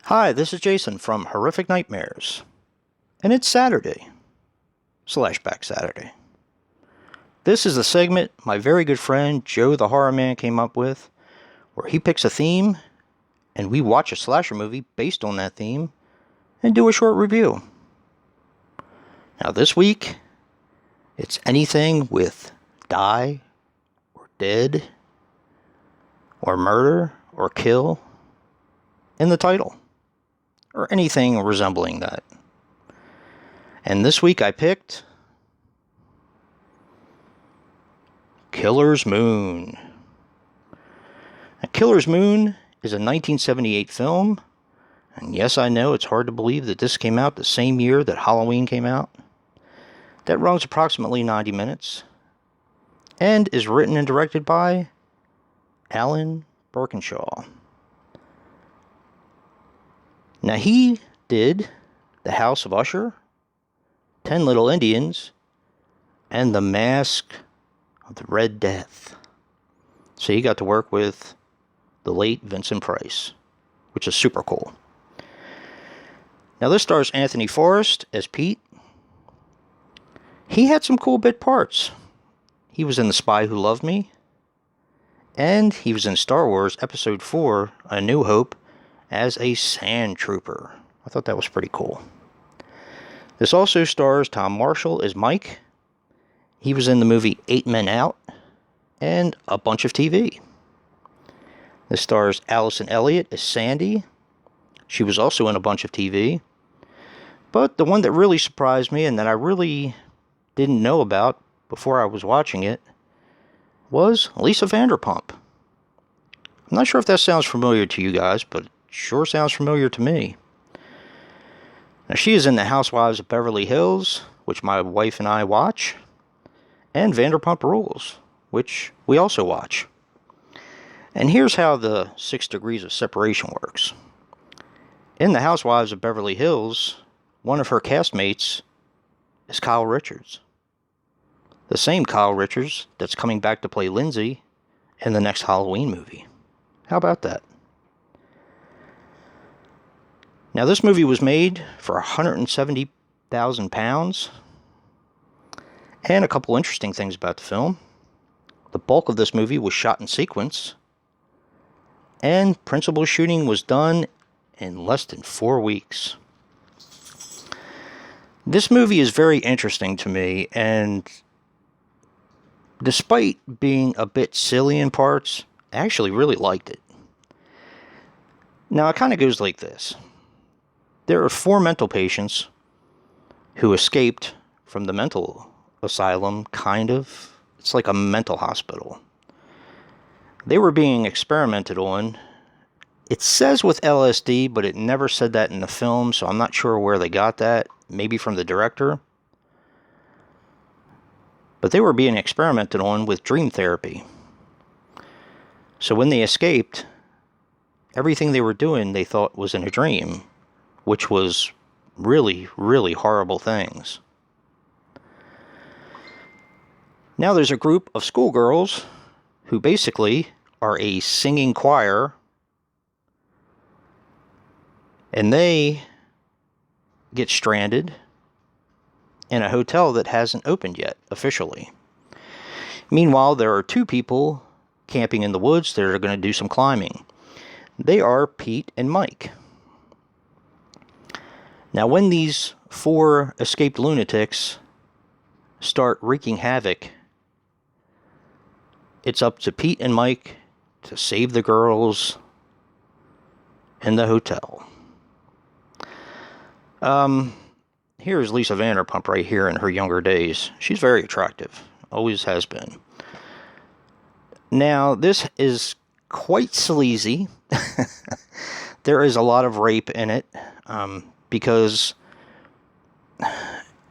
Hi, this is Jason from Horrific Nightmares, and it's Saturday, Slashback Saturday. This is the segment my very good friend Joe the Horror Man came up with, where he picks a theme, and we watch a slasher movie based on that theme, and do a short review. Now this week, it's anything with die, or dead, or murder, or kill in the title, or anything resembling that. And this week I picked Killer's Moon. Now, Killer's Moon is a 1978 film, and yes, I know it's hard to believe that this came out the same year that Halloween came out. That runs approximately 90 minutes, and is written and directed by Alan Birkinshaw. Now he did The House of Usher, 10 Little Indians, and The Mask of the Red Death. So he got to work with the late Vincent Price, which is super cool. Now this stars Anthony Forrest as Pete. He had some cool bit parts. He was in The Spy Who Loved Me, and he was in Star Wars Episode 4, A New Hope, as a sand trooper. I thought that was pretty cool. This also stars Tom Marshall as Mike. He was in the movie 8 Men Out and a bunch of TV. This stars Allison Elliott as Sandy. She was also in a bunch of TV. But the one that really surprised me and that I really didn't know about before I was watching it was Lisa Vanderpump. I'm not sure if that sounds familiar to you guys, but it sure sounds familiar to me. Now, she is in The Housewives of Beverly Hills, which my wife and I watch, and Vanderpump Rules, which we also watch. And here's how the 6 degrees of separation works. In The Housewives of Beverly Hills, one of her castmates is Kyle Richards. The same Kyle Richards that's coming back to play Lindsay in the next Halloween movie. How about that? Now, this movie was made for £170,000. And a couple interesting things about the film. The bulk of this movie was shot in sequence. And principal shooting was done in less than 4 weeks. This movie is very interesting to me, and despite being a bit silly in parts, I actually really liked it. Now, it kind of goes like this. There are 4 mental patients who escaped from the mental asylum, kind of. It's like a mental hospital. They were being experimented on. It says with LSD, but it never said that in the film, so I'm not sure where they got that. Maybe from the director. But they were being experimented on with dream therapy. So when they escaped, everything they were doing they thought was in a dream, which was really, really horrible things. Now there's a group of schoolgirls who basically are a singing choir, and they get stranded in a hotel that hasn't opened yet officially. Meanwhile, there are 2 people camping in the woods that are going to do some climbing. They are Pete and Mike. Now, when these 4 escaped lunatics start wreaking havoc, it's up to Pete and Mike to save the girls in the hotel. Here's Lisa Vanderpump right here in her younger days. She's very attractive. Always has been. Now, this is quite sleazy. There is a lot of rape in it. Because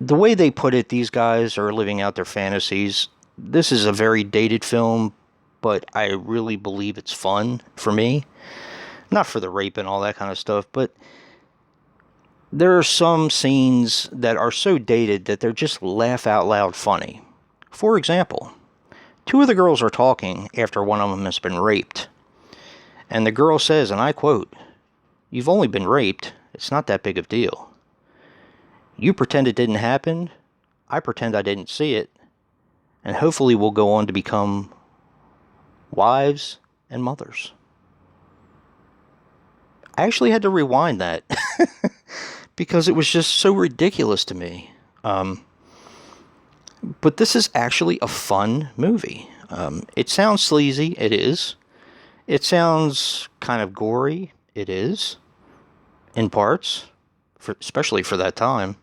the way they put it, these guys are living out their fantasies. This is a very dated film, but I really believe it's fun for me. Not for the rape and all that kind of stuff, but there are some scenes that are so dated that they're just laugh out loud funny. For example, 2 of the girls are talking after one of them has been raped. And the girl says, and I quote, You've only been raped. It's not that big of a deal. You pretend it didn't happen. I pretend I didn't see it. And hopefully we'll go on to become wives and mothers. I actually had to rewind that because it was just so ridiculous to me. But this is actually a fun movie. It sounds sleazy. It is. It sounds kind of gory. It is. In parts. Especially for that time.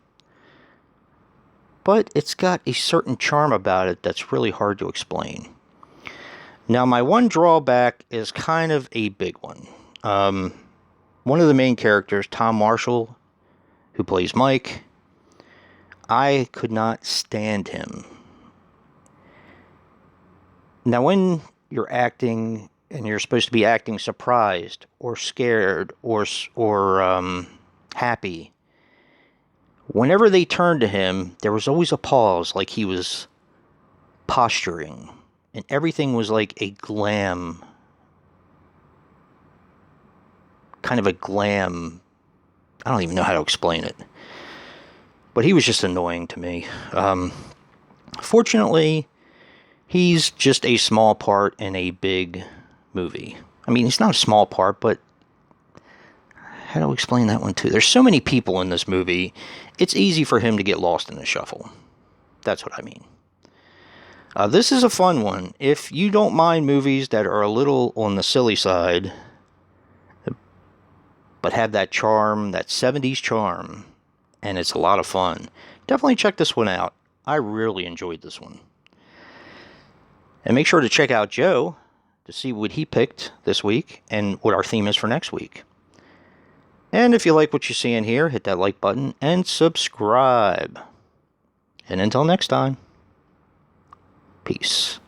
But it's got a certain charm about it that's really hard to explain. Now, my one drawback is kind of a big one. One of the main characters, Tom Marshall, who plays Mike, I could not stand him. Now, when you're acting and you're supposed to be acting surprised or scared or happy, whenever they turned to him, there was always a pause, like he was posturing, and everything was like a glam, kind of a glam. I don't even know how to explain it, but he was just annoying to me. Fortunately, he's just a small part in a big movie. I mean, he's not a small part, but how do I explain that one too? There's so many people in this movie, it's easy for him to get lost in the shuffle. That's what I mean. This is a fun one. If you don't mind movies that are a little on the silly side, but have that charm, that 70s charm, and it's a lot of fun, definitely check this one out. I really enjoyed this one. And make sure to check out Joe to see what he picked this week and what our theme is for next week. And if you like what you see in here, hit that like button and subscribe. And until next time, peace.